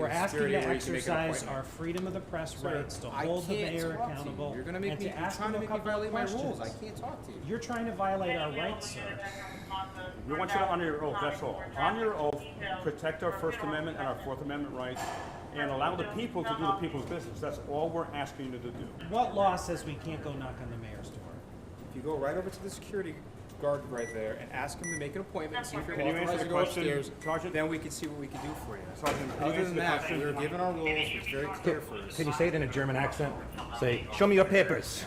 We're asking to exercise our freedom of the press rights, to hold the mayor accountable, You're gonna make and me, to ask trying him to a make me couple of violate my rules. questions. I can't talk to you. You're trying to violate our rights, sir. We want you to honor your oath, that's all. Honor your oath, protect our First Amendment and our Fourth Amendment rights, and allow the people to do the people's business. That's all we're asking you to do. What law says we can't go knock on the mayor's door? If you go right over to the security guard right there and ask him to make an appointment and see if you're Can you answer authorized the to go question, upstairs, Sergeant? then we can see what we can do for you. Sergeant, can you Other answer than the that, question? we're given our rules. It's very clear for us. Can you say it in a German accent? Say, show me your papers.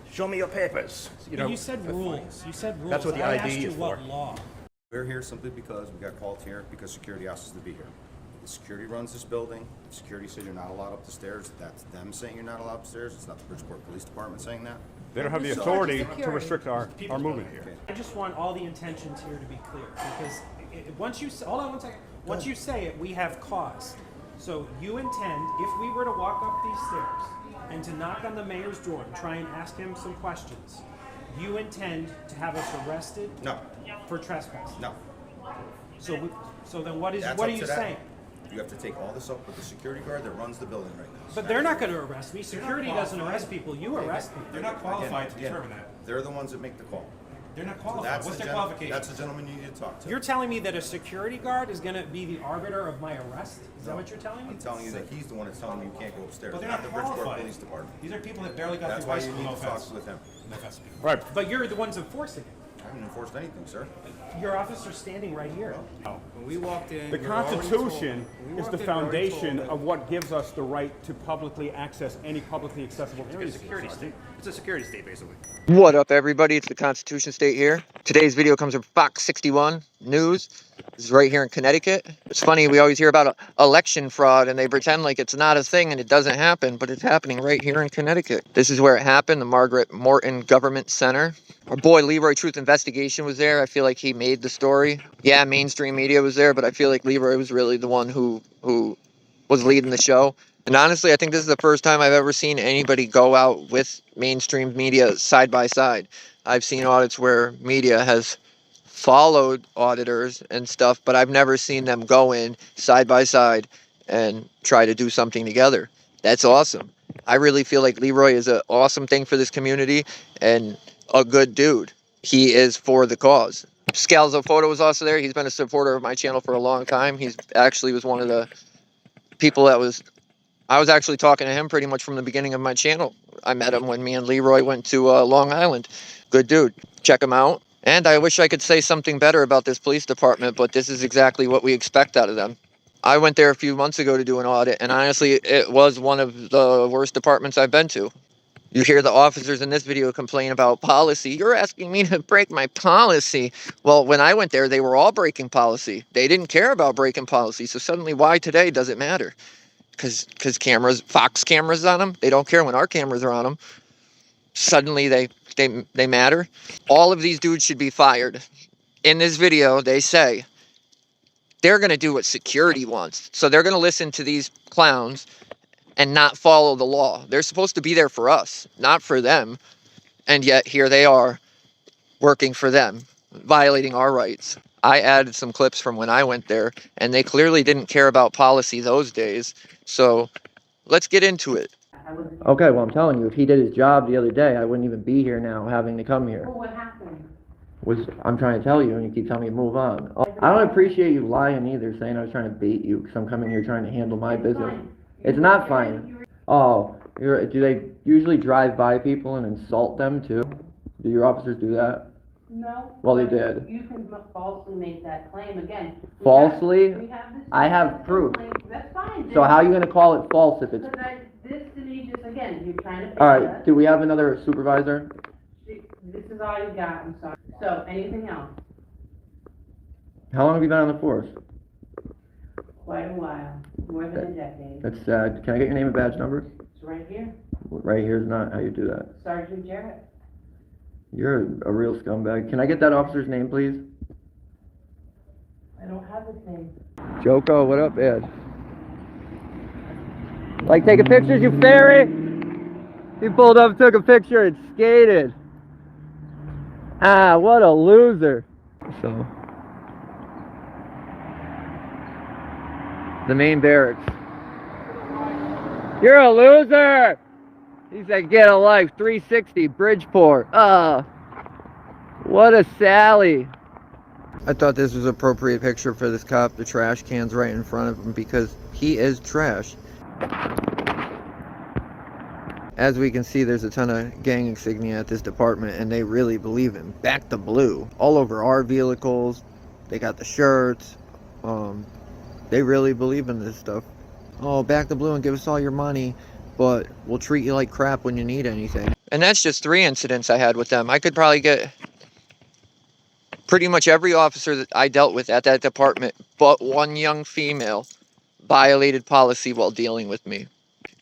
Show me your papers. You said rules. You said rules. That's what the I ID asked you is what for. law. We're here simply because we got called here because security asked us to be here. The security runs this building. The security said you're not allowed up the stairs. That's them saying you're not allowed upstairs. It's not the Bridgeport Police Department saying that. They don't have the authority to restrict our movement here. I just want all the intentions here to be clear, because once you hold on one second. Once you say it, we have cause. So you intend, if we were to walk up these stairs and to knock on the mayor's door and try and ask him some questions, you intend to have us arrested? No. For trespass? No. So then what That's are up you to them. saying? You have to take all this up with the security guard that runs the building right now. But they're not going to arrest me. Security doesn't arrest people. You arrest people. They're not qualified to determine that. They're the ones that make the call. They're not So qualified. What's their qualification? That's the gentleman you need to talk to. You're telling me that a security guard is going to be the arbiter of my arrest? Is that what you're telling me? I'm telling you that he's the one that's telling you you can't go upstairs. But they're not not the Bridgeport qualified. Police Department. These are people that barely got That's through high why you school. need No to talk offense. with him. No offense. Right. But you're the ones enforcing it. I haven't enforced anything, sir. Your officer's standing right here. When we walked in, The we were already Constitution told- when we is walked the in, we were already foundation told that- of what gives us the right to publicly access any publicly accessible areas. It's a security state, basically. What up, everybody? It's the Constitution State here. Today's video comes from Fox 61 News. This is right here in Connecticut. It's funny, we always hear about election fraud and they pretend like it's not a thing and it doesn't happen, but it's happening right here in Connecticut. This is where it happened, the Margaret Morton Government Center. Our boy Leroy Truth Investigation was there. I feel like he made the story. Yeah, mainstream media was there, but I feel like Leroy was really the one who was leading the show. And honestly, I think this is the first time I've ever seen anybody go out with mainstream media side by side. I've seen audits where media has followed auditors and stuff, but I've never seen them go in side by side and try to do something together. That's awesome. I really feel like Leroy is an awesome thing for this community and a good dude. He is for the cause. Scalzo Photo was also there. He's been a supporter of my channel for a long time. He's actually was one of the people that I was actually talking to him pretty much from the beginning of my channel. I met him when me and Leroy went to Long Island. Good dude. Check him out. And I wish I could say something better about this police department, but this is exactly what we expect out of them. I went there a few months ago to do an audit, and honestly, it was one of the worst departments I've been to. You hear the officers in this video complain about policy. You're asking me to break my policy. Well, when I went there, they were all breaking policy. They didn't care about breaking policy. So suddenly, why today does it matter? Because cameras, Fox cameras on them. They don't care when our cameras are on them. Suddenly, they matter. All of these dudes should be fired. In this video, they say they're going to do what security wants. So they're going to listen to these clowns and not follow the law. They're supposed to be there for us, not for them. And yet here they are working for them, violating our rights. I added some clips from when I went there, and they clearly didn't care about policy those days. So let's get into it. Okay, well, I'm telling you, if he did his job the other day, I wouldn't even be here now having to come here. Well, what happened? I'm trying to tell you, and you keep telling me to move on. I don't appreciate you lying either, saying I was trying to bait you, because I'm coming here trying to handle my business. It's not fine. Oh, do they usually drive by people and insult them too? Do your officers do that? No. Well, they did. You can falsely make that claim again. Falsely? We have this. I have proof. That's fine. So how are you going to call it false if it's... Because this to me just, again, you're trying to... All right, do we have another supervisor? This is all you got, I'm sorry. So, anything else? How long have you been on the force? Quite a while, more than a decade. That's sad. Can I get your name and badge number? It's right here, Right here is not how you do that. Sergeant Jarrett. You're a real scumbag. Can I get that officer's name, please? I don't have his name. Joko, what up, Ed? Like taking pictures, you fairy? He pulled up, took a picture, and skated. Ah, what a loser. So, the main barracks. You're a loser! He said, get a life, 360, Bridgeport. What a Sally. I thought this was an appropriate picture for this cop. The trash can's right in front of him because he is trash. As we can see, there's a ton of gang insignia at this department, and they really believe in back the blue. All over our vehicles, they got the shirts. They really believe in this stuff. Oh, back the blue and give us all your money, but we'll treat you like crap when you need anything. And that's just 3 incidents I had with them. I could probably get pretty much every officer that I dealt with at that department, but one young female, violated policy while dealing with me.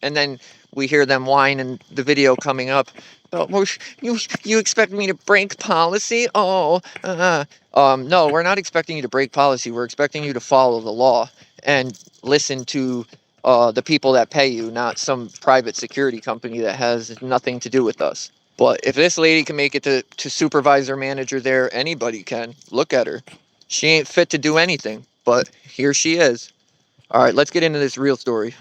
And then we hear them whine in the video coming up. Oh, well, you expect me to break policy? Oh, no, we're not expecting you to break policy. We're expecting you to follow the law and listen to the people that pay you, not some private security company that has nothing to do with us. But if this lady can make it to supervisor manager there, anybody can. Look at her. She ain't fit to do anything, but here she is. All right, let's get into this real story.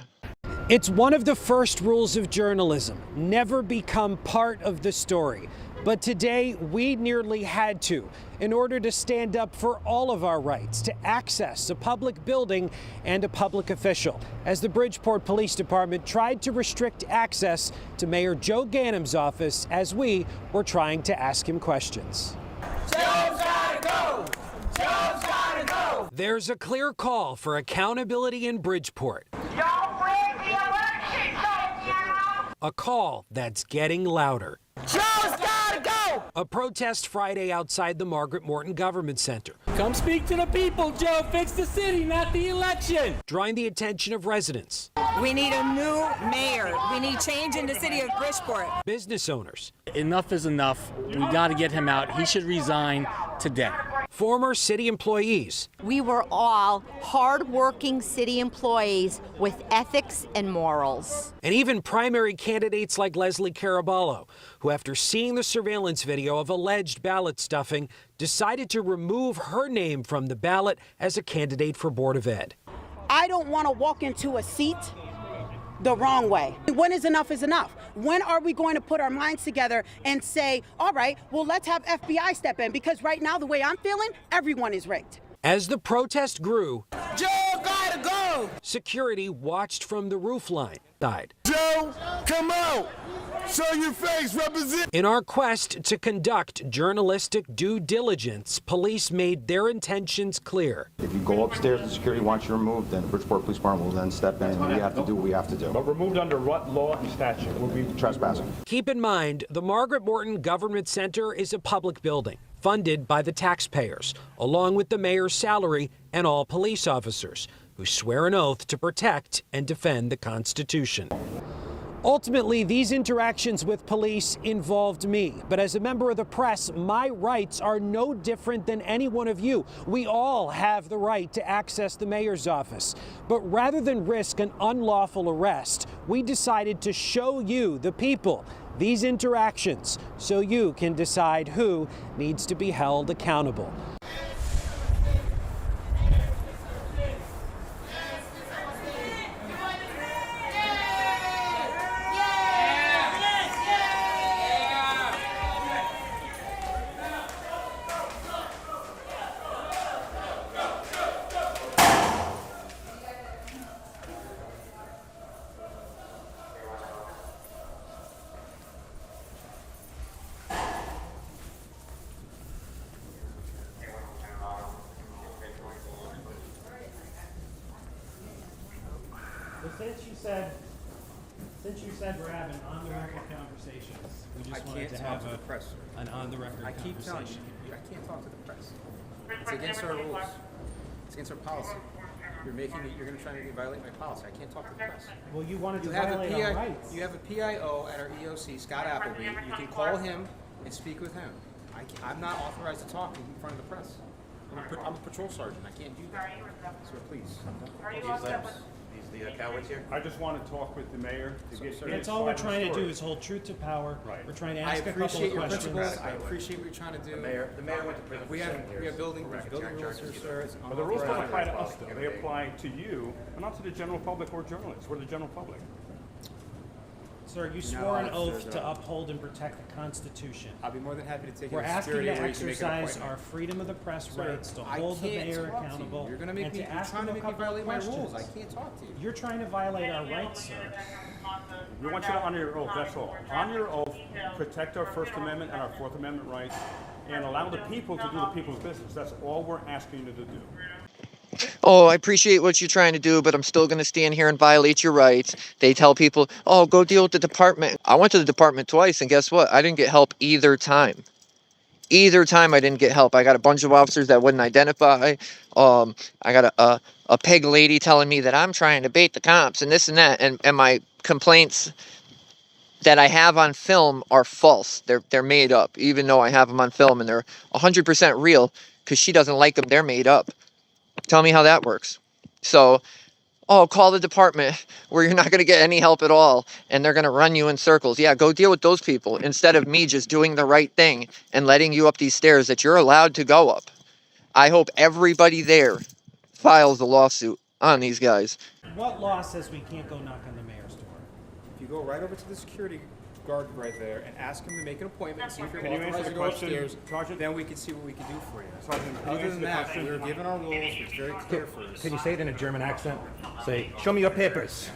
It's one of the first rules of journalism, never become part of the story. But today, we nearly had to, in order to stand up for all of our rights to access a public building and a public official, as the Bridgeport Police Department tried to restrict access to Mayor Joe Ganem's office as we were trying to ask him questions. Joe's gotta go! Joe's gotta go! There's a clear call for accountability in Bridgeport. A call that's getting louder. Joe's gotta go! A protest Friday outside the Margaret Morton Government Center. Come speak to the people, Joe. Fix the city, not the election. Drawing the attention of residents. We need a new mayor. We need change in the city of Bridgeport. Business owners. Enough is enough. We got to get him out. He should resign today. Former city employees. We were all hard-working city employees with ethics and morals. And even primary candidates like Leslie Caraballo, who after seeing the surveillance video of alleged ballot stuffing, decided to remove her name from the ballot as a candidate for Board of Ed. I don't want to walk into a seat the wrong way. When is enough is enough? When are we going to put our minds together and say, all right, well, let's have FBI step in? Because right now, the way I'm feeling, everyone is rigged. As the protest grew, Joe gotta go! security watched from the roofline. Died. Joe, come out! Show your face, represent! In our quest to conduct journalistic due diligence, police made their intentions clear. If you go upstairs and security wants you removed, then the Bridgeport Police Department will then step in and we have to do what we have to do. But removed under what law and statute? It will be trespassing. Keep in mind, the Margaret Morton Government Center is a public building funded by the taxpayers, along with the mayor's salary and all police officers who swear an oath to protect and defend the Constitution. Ultimately, these interactions with police involved me, but as a member of the press, my rights are no different than any one of you. We all have the right to access the mayor's office, but rather than risk an unlawful arrest, we decided to show you, the people, these interactions so you can decide who needs to be held accountable. Since you said we're having on-the-record conversations, we just wanted to have an on-the-record conversation. I keep telling you, I can't talk to the press. It's against our rules. It's against our policy. You're going to try to violate my policy. I can't talk to the press. Well, you wanted to violate our rights. You have a PIO at our EOC, Scott Appleby. You can call him and speak with him. I'm not authorized to talk in front of the press. I'm a patrol sergeant. I can't do that. So please. These cowards here? I just want to talk with the mayor to get. That's all we're trying to do is hold truth to power. Right. We're trying to I ask a couple appreciate of your questions. principles. I appreciate what you're trying to do. The mayor went to prison We for have 7 years. we have building for rules charges here, either. sir. It's But the rules don't apply to us, unauthorized. though. They apply to you, and not to the general public or journalists. We're the general public. Sir, you You're not swore an allowed, oath sir, to no. uphold and protect the Constitution. I'll be more than happy to take We're you to asking security to where you can make an exercise appointment. our freedom of the press Sir, rights to I hold the can't mayor talk to you. accountable You're gonna make and me. to You're ask trying him to a make me couple of violate my questions. rules. I can't talk to you. You're trying to violate our rights, sir. We want you to honor your oath, that's all. On your oath, protect our First Amendment and our Fourth Amendment rights, and allow the people to do the people's business. That's all we're asking you to do. Oh, I appreciate what you're trying to do, but I'm still going to stand here and violate your rights. They tell people, oh, go deal with the department. I went to the department twice, and guess what? I didn't get help either time. Either time I didn't get help. I got a bunch of officers that wouldn't identify. I got a pig lady telling me that I'm trying to bait the cops and this and that. And my complaints that I have on film are false. They're made up, even though I have them on film and they're 100% real because she doesn't like them. They're made up. Tell me how that works. So, oh, call the department where you're not going to get any help at all and they're going to run you in circles. Yeah, go deal with those people instead of me just doing the right thing and letting you up these stairs that you're allowed to go up. I hope everybody there files a lawsuit on these guys. What law says we can't go knock on the mayor's door? If you go right over to the security guard right there and ask him to make an appointment and see if you're Can you answer authorized the to go question, upstairs, Sergeant? then we can see what we can do for you. Sergeant, can you Other answer than the that, question? we're given our rules. It's very clear for us. Can you say it in a German accent? Say, show me your papers.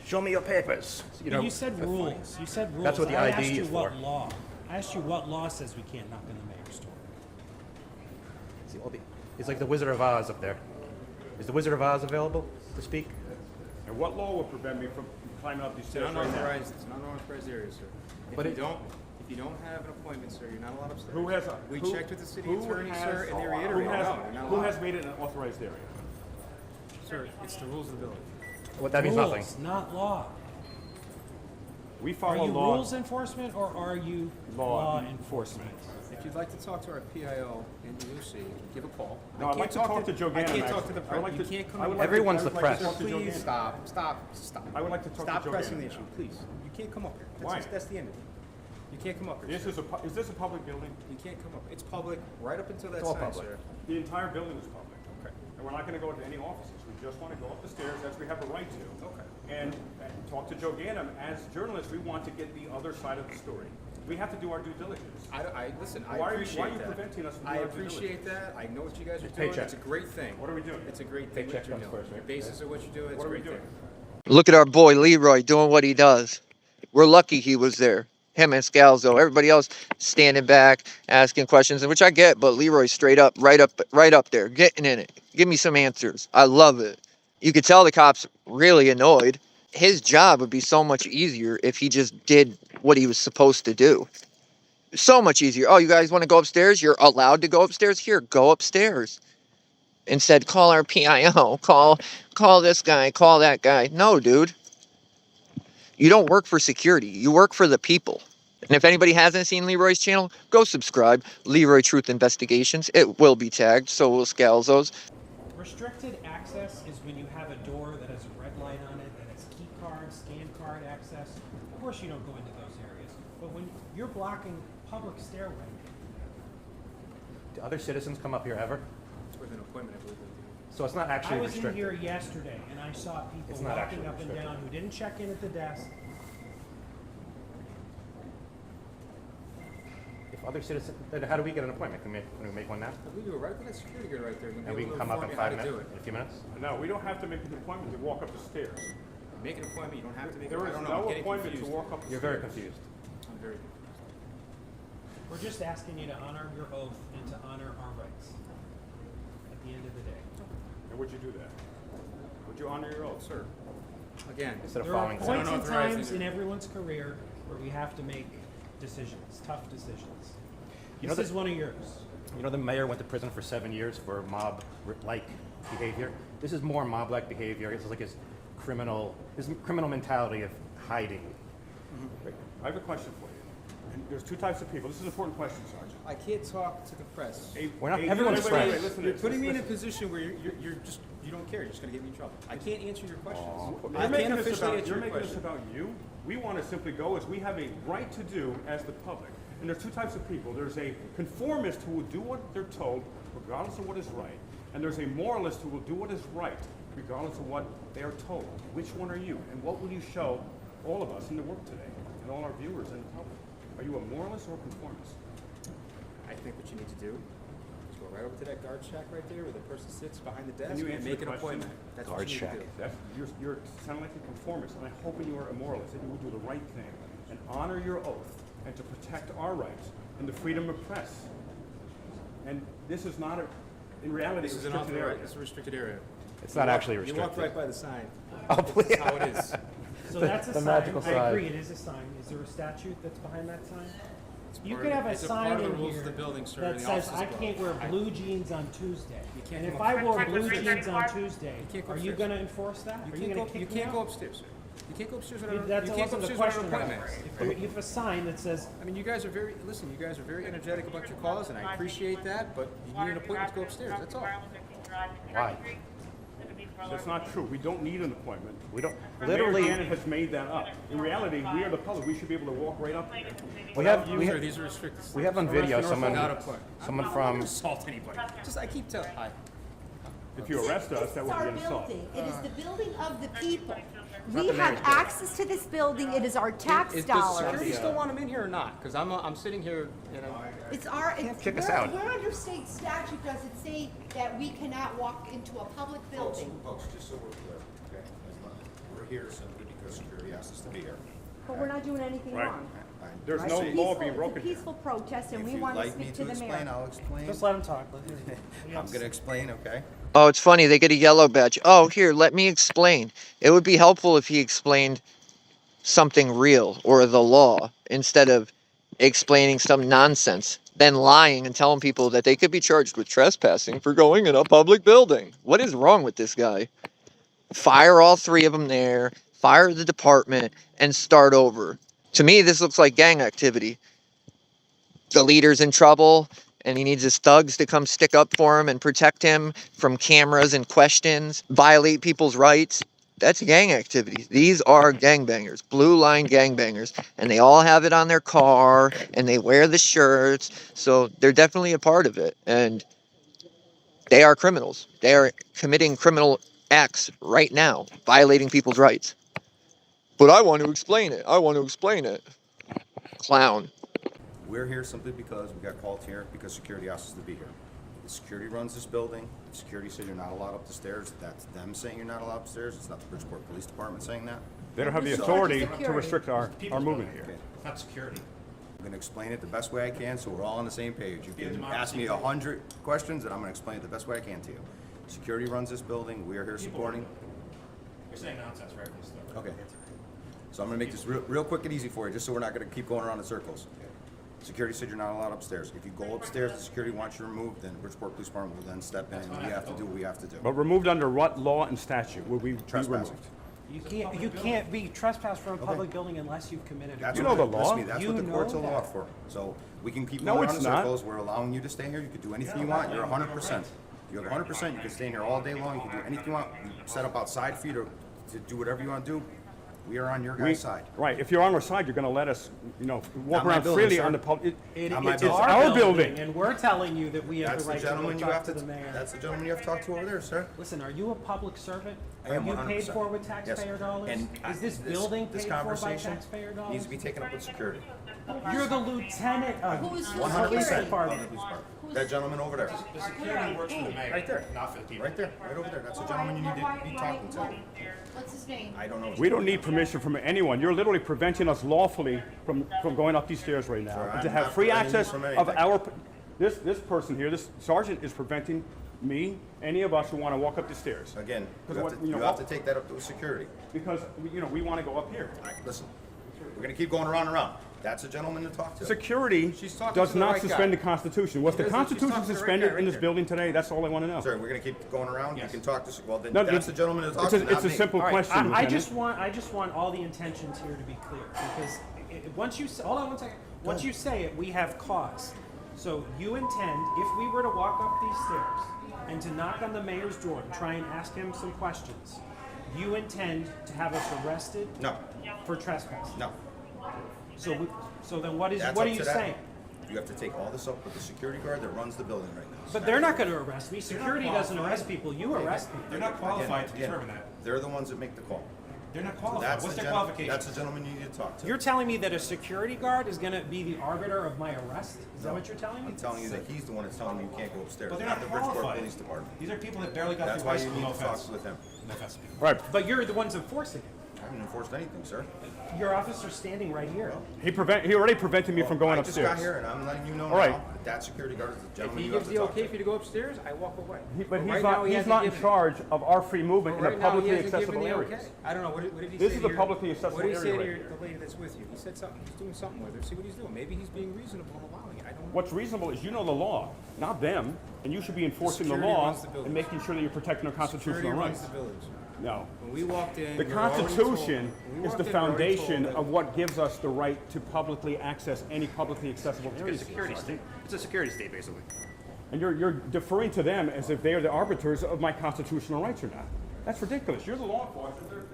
Show me your papers. You said rules. You said rules. That's what the I ID asked you is what for. law. I asked you what law says we can't knock on the mayor's door. It's like the Wizard of Oz up there. Is the Wizard of Oz available to speak? And what law will prevent me from climbing up these It's stairs an right now? unauthorized area, sir. But If you don't have an appointment, sir, you're not allowed upstairs. Who has? We who- checked with the city who attorney, has- sir, and they Who reiterated, has, no, you're not who allowed. has made it an authorized area? Sir, it's the rules of the building. What that means nothing. Rules, not law. We Are follow you law. rules enforcement or are you Law law enforcement? If you'd like to talk to our PIO in Lucy, give a call. No, I'd like to talk to Joe I Ganem, can't talk actually. to the I would press. like You to- can't come I would in. like to- Everyone's I the would like to press. talk to Joe Please Ganem. stop. I would like to talk to Stop Joe pressing Ganem the now. issue, please. You can't come up here. Why? That's the end of it. You can't come up here. This sir. is this a public building? You can't come up. It's public right up until that It's all sign, public. sir. The entire building is public. Okay. And we're not gonna go into any offices. We just wanna go up the stairs as we have a right to. Okay. And talk to Joe Ganem. As journalists, we want to get the other side of the story. We have to do our due diligence. Listen, Why I are you- appreciate why are you that. preventing us from I doing our due appreciate that. I know what you guys are doing. Paycheck. It's a great thing. What are we doing? It's a great thing Paycheck what you're comes doing. first, The right? basis of what you're doing, it's What a are we great doing? thing. Look at our boy Leroy doing what he does. We're lucky he was there. Him and Scalzo. Everybody else standing back, asking questions, which I get, but Leroy's straight up, right up there, getting in it. Give me some answers. I love it. You could tell the cops really annoyed. His job would be so much easier if he just did what he was supposed to do. So much easier. Oh, you guys want to go upstairs? You're allowed to go upstairs? Here, go upstairs. Instead, call our PIO, call this guy, call that guy. No, dude. You don't work for security. You work for the people. And if anybody hasn't seen Leroy's channel, go subscribe. Leroy Truth Investigations. It will be tagged, so will Scalzo's. Restricted access is when you have a door that has a red light on it, that has key card, scan card access. Of course you don't go into those areas. But when you're blocking public stairway, Do other citizens come up here ever? It's with an appointment, I believe. So it's not I actually was in restricted. here yesterday and I saw people It's not walking actually up and restricted. down who didn't check in at the desk. If other citizens, then how do we get an appointment? Can we make one now? We do it right with that security guard right there. We'll be And we able can to come up inform in you how 5 to do minutes, it. in a few minutes? No, we don't have to make an appointment to walk up the stairs. Make an appointment. You don't have to make. There I is don't know. no I'm getting appointment to confused. walk up the You're stairs. very confused. I'm very confused. We're just asking you to honor your oath and to honor our rights at the end of the day. And would you do that? Would you honor your oath? Sir, again, Instead of There are following points and unauthorized times in either. everyone's career where we have to make decisions, tough decisions. You know This that- is one of yours. You know the mayor went to prison for 7 years for mob-like behavior? This is more mob-like behavior. It's like his criminal mentality of hiding. I have a question for you. And there's two types of people. This is an important question, Sergeant. I can't talk to the press. We're not- Hey, everyone's wait, friends. wait, listen, You're putting me in a listen. position where you don't care. You're just going to get me in trouble. I can't answer your questions. You're I making can't this officially about, answer you're your making this question. about you. We want to simply go as we have a right to do as the public. And there's two types of people. There's a conformist who will do what they're told, regardless of what is right. And there's a moralist who will do what is right, regardless of what they are told. Which one are you? And what will you show all of us in the work today, and all our viewers and the public? Are you a moralist or a conformist? I think what you need to do is go right over to that guard shack right there where the person sits behind the desk Can you and answer make the an question? appointment. That's Guard what you shack. need to do. That's, you're sounding like a conformist, and I hope when you are a moralist that you will do the right thing and honor your oath and to protect our rights and the freedom of press. And this is not a, in reality, This is a an restricted area. It's a restricted area. It's not actually You walk restricted. right by the sign. Oh, This is how it is. So that's a The sign. magical I sign. agree, it is a sign. Is there a statute that's behind that sign? You part could of- have a it's a part sign of the in rules of here the building, sir, that and the says, officers I go. can't wear blue jeans on Tuesday. can't And if go- I wore blue jeans on Tuesday, can't go are you upstairs. gonna enforce that? Are you gonna kick me You can't out? go upstairs, sir. You can't go upstairs without You- That you can't go wasn't the upstairs question. without an appointment. If you have a sign that says, I mean, you guys are very energetic about your cause, and I appreciate that, but you need an appointment to go upstairs, that's all. Why? That's not true. We don't need an appointment. We don't, Mayor literally, Gannon has made that up. In reality, we are the public. We should be able to walk right up here. we have, Sir, these are restricted. we have on video Arresting or someone, Without a point. someone I'm not from, gonna assault anybody. Just, I keep telling, If you arrest us, that It's would be our an assault. building. It is the building of the people. not We the have mayor's building. access to this building. It is our tax Does dollars. security still want him in here or not? Because I'm sitting here, you know. It's our, it's, kick us where, out. where under state statute does it say that we cannot walk into a public building? Folks, just so we're clear, okay? We're here simply because security asked us to be here. But we're not doing anything Right. wrong. There's Right? no It's law peaceful- being broken It's a here. peaceful protest, and If we you'd want to like me speak to to the explain, mayor. I'll explain. just let him talk. I'm gonna explain, okay? Oh, it's funny. They get a yellow badge. Oh, here, let me explain. It would be helpful if he explained something real or the law instead of explaining some nonsense, then lying and telling people that they could be charged with trespassing for going in a public building. What is wrong with this guy? Fire all three of them there, fire the department, and start over. To me, this looks like gang activity. The leader's in trouble, and he needs his thugs to come stick up for him and protect him from cameras and questions, violate people's rights. That's gang activity. These are gangbangers, blue line gangbangers, and they all have it on their car, and they wear the shirts, so they're definitely a part of it, and they are criminals. They are committing criminal acts right now, violating people's rights. But I want to explain it. I want to explain it. Clown. We're here simply because we got called here because security asked us to be here. The security runs this building. The security said you're not allowed up the stairs. That's them saying you're not allowed upstairs. It's not the Bridgeport Police Department saying that. They don't have the So- authority to restrict our movement here. Okay. it's not security. I'm gonna explain it the best way I can so we're all on the same page. You can ask me 100 questions and I'm gonna explain it the best way I can to you. Security runs this building. We are here supporting. You're saying nonsense right from the start. Okay. So I'm gonna make this real quick and easy for you, just so we're not gonna keep going around in circles. Security said you're not allowed upstairs. If you go upstairs, the security wants you removed, then Bridgeport Police Department will then step in and we have to do what we have to do. But removed under what law and statute would we be Trespassing. removed? You can't be trespassed from a public building unless you've committed a That's You what know the listen law. to me, that's You what the courts know allow that. for. So we can keep No, going around it's in not. circles. We're allowing you to stay here. You can do anything you want. You're 100%. You have 100%. You can stay in here all day long. You can do anything you want. We set up outside for you to do whatever you want to do. We are on your guys' side. Right, if you're on our side, you're gonna let us, walk Not my around building, freely sir. on the public. Not my It's building. our building. and we're telling you that we have That's the the right to gentleman go you talk have to to. the mayor. That's the gentleman you have to talk to over there, sir. Listen, are you a public servant? I Are am you paid 100%. for with taxpayer Yes. dollars? And Is this building this paid for by conversation taxpayer dollars? needs to be taken up with security. You're the lieutenant of Who's the 100% police of the department. police department. That gentleman over there. The security works for the mayor. Right there. Not for the people. Right there, right over there. That's the gentleman you need to be talking to. What's his name? I don't know. We don't need permission from anyone. You're literally preventing us lawfully from going up these stairs right now. Sir, And to I'm have not free preventing you access from of anything. this person here, this sergeant is preventing me, any of us who want to walk up the stairs. Again, you Because have to, take that up to security. Because, we want to go up here. All right, listen, we're gonna keep going around and around. That's a gentleman to talk to. Security She's talking does to the not right guy. suspend the Constitution. Was the She's Constitution talking to the right suspended guy in right this there. building today? That's all I want to know. Sir, we're gonna keep going around. You can talk to, well, then No, that's the gentleman to talk to, it's not a me. simple All right, question, I Lieutenant. just want all the intentions here to be clear because once you say, hold on one second. Once you say it, we have cause. So you intend, if we were to walk up these stairs and to knock on the mayor's door and try and ask him some questions, you intend to have us arrested? No. For trespass? No. So then what That's are up you to them. saying? You have to take all this up with the security guard that runs the building right now. But they're not going to arrest me. Security doesn't arrest people. You arrest me. They're not qualified to determine that. They're the ones that make the call. They're not So qualified. What's their qualification? That's the gentleman you need to talk to. You're telling me that a security guard is going to be the arbiter of my arrest? Is that what you're telling me? I'm telling you that he's the one that's telling you you can't go upstairs. But they're not the Bridgeport qualified. Police Department. These are people that barely got That's through why high you school. need No to talk offense. with him. No offense. Right. But you're the ones enforcing it. I haven't enforced anything, sir. Your officer's standing right here. He already prevented me from going I just upstairs. got here and I'm letting you know All right. now that that security guard is the If gentleman he you have gives to the talk okay to. for you to go upstairs, I walk away. But right now, he he's hasn't not in given- charge of our free movement in Right the now, he publicly hasn't given accessible the areas. okay. I don't know. What did he This say is to a your- publicly accessible What did he say area to right your, the lady that's with you? He said something. He's doing something with her. See what he's doing. Maybe he's being reasonable in allowing it. I don't know. What's reasonable is you know the law, not them, and you should be enforcing the security law runs the building. and making sure that you're protecting our constitutional Security runs rights. the buildings. No. When we walked in, The we were already told- Constitution when we is walked the in, we were already told foundation that- of what gives us the right to publicly access any publicly accessible It's a areas. security state. It's a security state, basically. And you're deferring to them as if they are the arbiters of my constitutional rights or not. That's ridiculous. You're the law enforcement.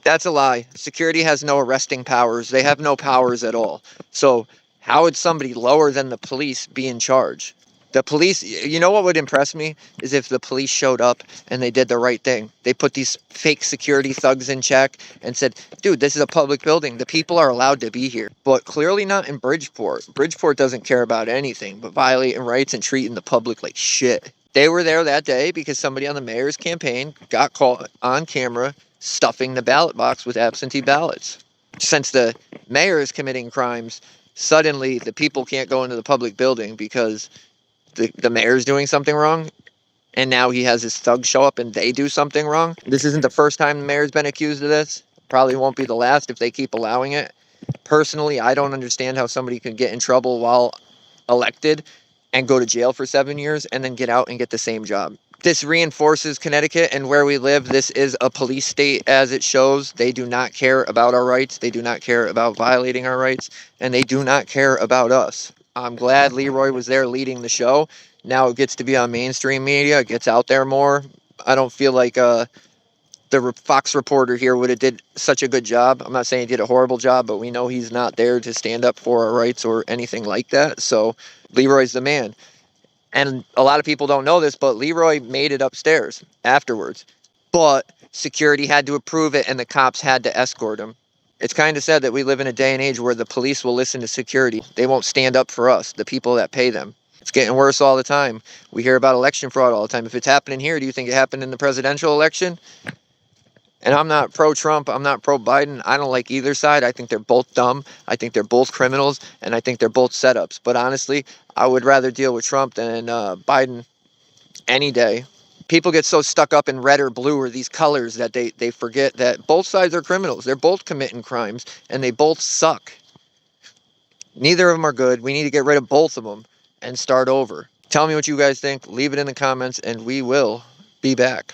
That's a lie. Security has no arresting powers. They have no powers at all. So how would somebody lower than the police be in charge? The police, you know what would impress me is if the police showed up and they did the right thing. They put these fake security thugs in check and said, dude, this is a public building. The people are allowed to be here. But clearly not in Bridgeport. Bridgeport doesn't care about anything but violating rights and treating the public like shit. They were there that day because somebody on the mayor's campaign got caught on camera stuffing the ballot box with absentee ballots. Since the mayor is committing crimes, suddenly the people can't go into the public building because the mayor's doing something wrong, and now he has his thugs show up and they do something wrong. This isn't the first time the mayor's been accused of this. Probably won't be the last if they keep allowing it. Personally, I don't understand how somebody can get in trouble while elected and go to jail for 7 years and then get out and get the same job. This reinforces Connecticut and where we live. This is a police state, as it shows. They do not care about our rights. They do not care about violating our rights, and they do not care about us. I'm glad Leroy was there leading the show. Now it gets to be on mainstream media. It gets out there more. I don't feel like the Fox reporter here would have did such a good job. I'm not saying he did a horrible job, but we know he's not there to stand up for our rights or anything like that. So Leroy's the man. And a lot of people don't know this, but Leroy made it upstairs afterwards. But security had to approve it, and the cops had to escort him. It's kind of sad that we live in a day and age where the police will listen to security. They won't stand up for us, the people that pay them. It's getting worse all the time. We hear about election fraud all the time. If it's happening here, do you think it happened in the presidential election? And I'm not pro-Trump. I'm not pro-Biden. I don't like either side. I think they're both dumb. I think they're both criminals. And I think they're both setups. But honestly, I would rather deal with Trump than Biden any day. People get so stuck up in red or blue or these colors that they forget that both sides are criminals. They're both committing crimes, and they both suck. Neither of them are good. We need to get rid of both of them and start over. Tell me what you guys think. Leave it in the comments, and we will be back.